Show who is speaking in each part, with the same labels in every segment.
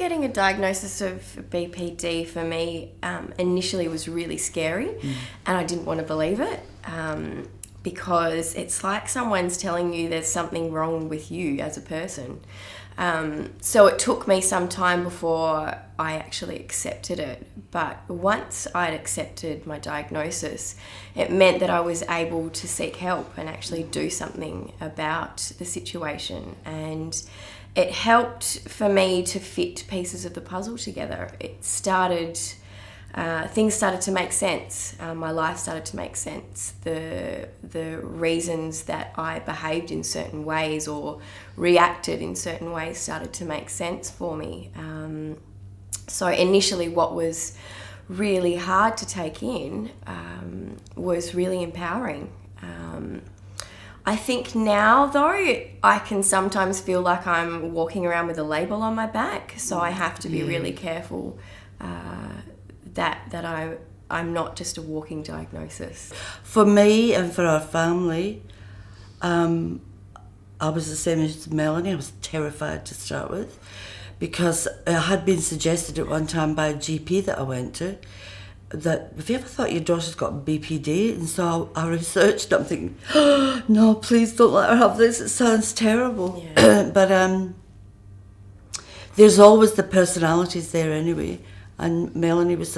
Speaker 1: getting a diagnosis of BPD for me initially was really scary, and I didn't want to believe it because it's like someone's telling you there's something wrong with you as a person. So it took me some time before I actually accepted it. But once I'd accepted my diagnosis, it meant that I was able to seek help and actually do something about the situation. And it helped for me to fit pieces of the puzzle together. Things started to make sense. My life started to make sense. The reasons that I behaved in certain ways or reacted in certain ways started to make sense for me. So initially what was really hard to take in was really empowering. I think now, though, I can sometimes feel like I'm walking around with a label on my back, so I have to be really careful that I'm not just a walking diagnosis.
Speaker 2: For me and for our family, I was the same as Melanie. I was terrified to start with because it had been suggested at one time by a GP that I went to that, have you ever thought your daughter's got BPD? And so I researched it. I'm thinking, oh, no, please don't let her have this. It sounds terrible. Yeah. But there's always the personalities there anyway. And Melanie was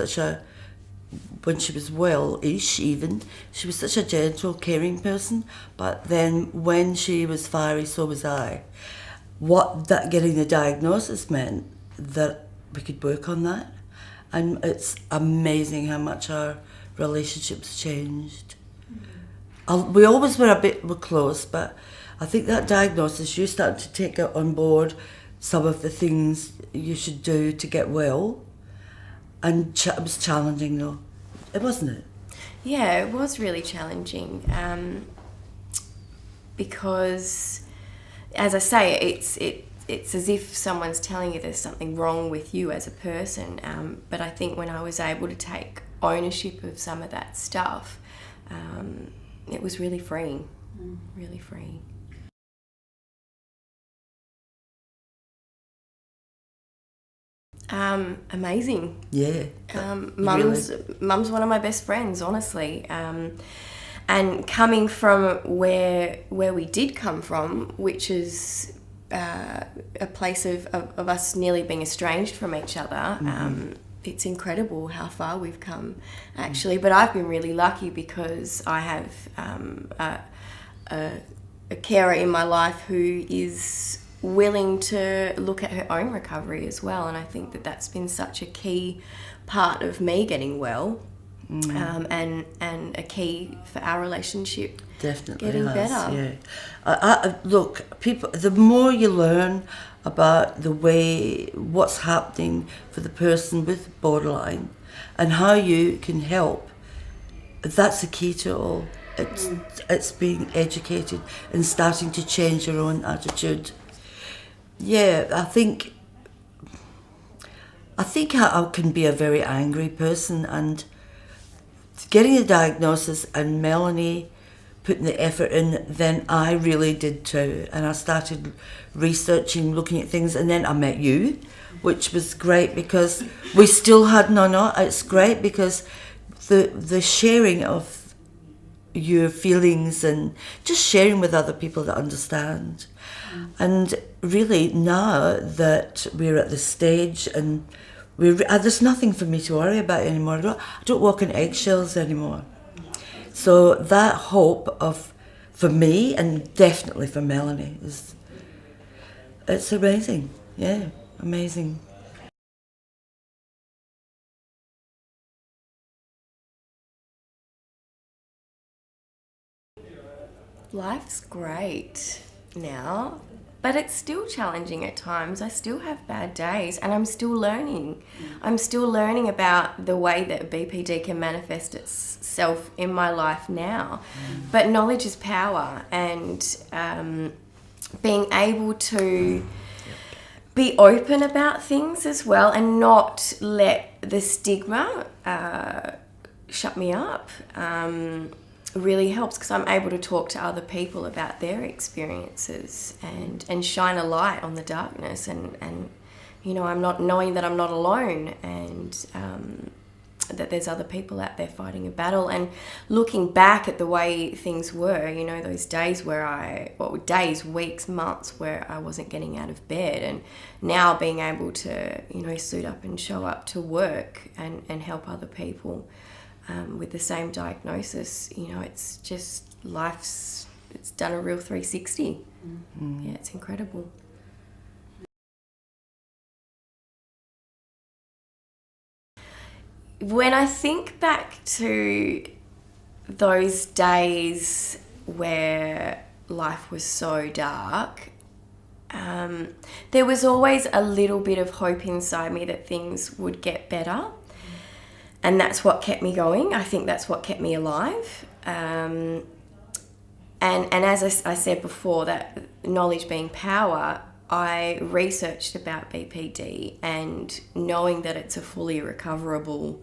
Speaker 2: when she was well-ish even, she was such a gentle, caring person. But then when she was fiery, so was I. What that getting the diagnosis meant that we could work on that. And it's amazing how much our relationships changed. We always were close, but I think that diagnosis, you started to take it on board some of the things you should do to get well. And it was challenging though, wasn't it?
Speaker 1: Yeah, it was really challenging because, as I say, it's as if someone's telling you there's something wrong with you as a person. But I think when I was able to take ownership of some of that stuff, it was really freeing, really freeing. Amazing.
Speaker 2: Yeah.
Speaker 1: Mum's one of my best friends, honestly. And coming from where we did come from, which is a place of us nearly being estranged from each other, it's incredible how far we've come, actually. But I've been really lucky because I have a carer in my life who is willing to look at her own recovery as well, and I think that that's been such a key part of me getting well, and a key for our relationship
Speaker 2: definitely
Speaker 1: getting better.
Speaker 2: Yeah, look, people. The more you learn about what's happening for the person with borderline, and how you can help, that's the key to it all. It's being educated and starting to change your own attitude. Yeah, I think I can be a very angry person, and getting a diagnosis and Melanie putting the effort in, then I really did too. And I started researching, looking at things, and then I met you, which was great because we still had it's great because the sharing of your feelings and just sharing with other people that understand. And really now that we're at the stage and there's nothing for me to worry about anymore. I don't walk on eggshells anymore. So that hope for me and definitely for Melanie it's amazing. Yeah, amazing.
Speaker 1: Life's great now, but it's still challenging at times. I still have bad days, and I'm still learning. I'm still learning about the way that BPD can manifest itself in my life now. But knowledge is power, and being able to be open about things as well and not let the stigma shut me up really helps, because I'm able to talk to other people about their experiences and shine a light on the darkness and I'm not knowing that I'm not alone, and that there's other people out there fighting a battle. And looking back at the way things were, those days days, weeks, months where I wasn't getting out of bed, and now being able to, suit up and show up to work and help other people with the same diagnosis, it's just it's done a real 360. Yeah, it's incredible. When I think back to those days where life was so dark, there was always a little bit of hope inside me that things would get better. And that's what kept me going. I think that's what kept me alive. And as I said before, that knowledge being power, I researched about BPD, and knowing that it's a fully recoverable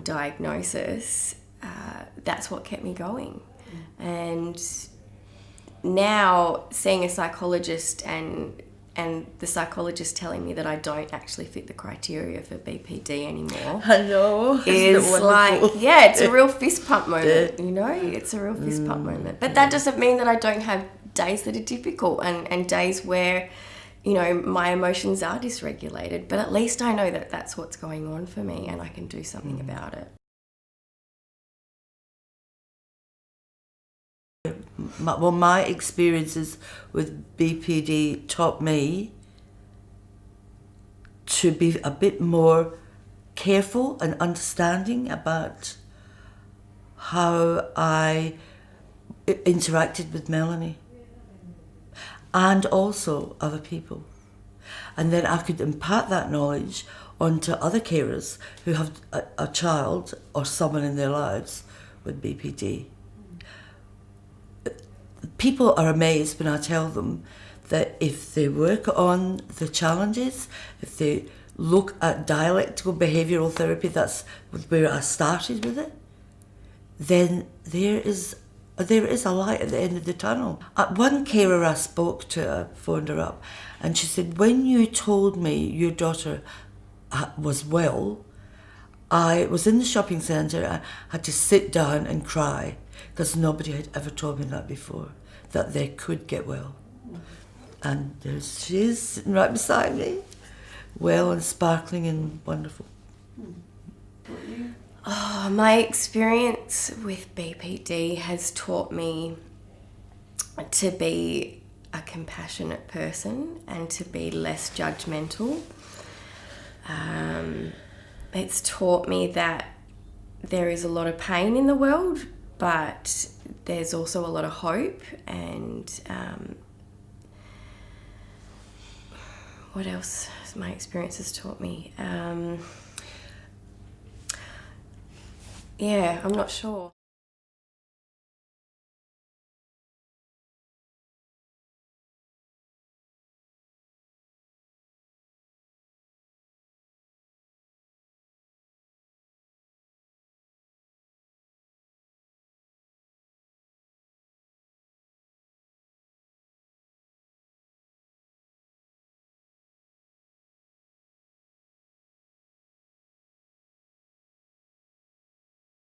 Speaker 1: diagnosis, that's what kept me going. And now seeing a psychologist and the psychologist telling me that I don't actually fit the criteria for BPD anymore.
Speaker 2: I know.
Speaker 1: Is like, it's a real fist pump moment, It's a real fist pump moment. But that doesn't mean that I don't have days that are difficult and days where, my emotions are dysregulated. But at least I know that that's what's going on for me, and I can do something about it.
Speaker 2: My experiences with BPD taught me to be a bit more careful and understanding about how I interacted with Melanie and also other people. And then I could impart that knowledge onto other carers who have a child or someone in their lives with BPD. People are amazed when I tell them that if they work on the challenges, if they look at dialectical behavioural therapy, that's where I started with it, then there is a light at the end of the tunnel. One carer I spoke to, I phoned her up, and she said, when you told me your daughter was well, I was in the shopping centre, I had to sit down and cry, because nobody had ever told me that before, that they could get well. And there she is, sitting right beside me, well and sparkling and wonderful.
Speaker 1: Oh, my experience with BPD has taught me to be a compassionate person and to be less judgmental. It's taught me that there is a lot of pain in the world, but there's also a lot of hope. And what else has my experience has taught me? I'm not sure.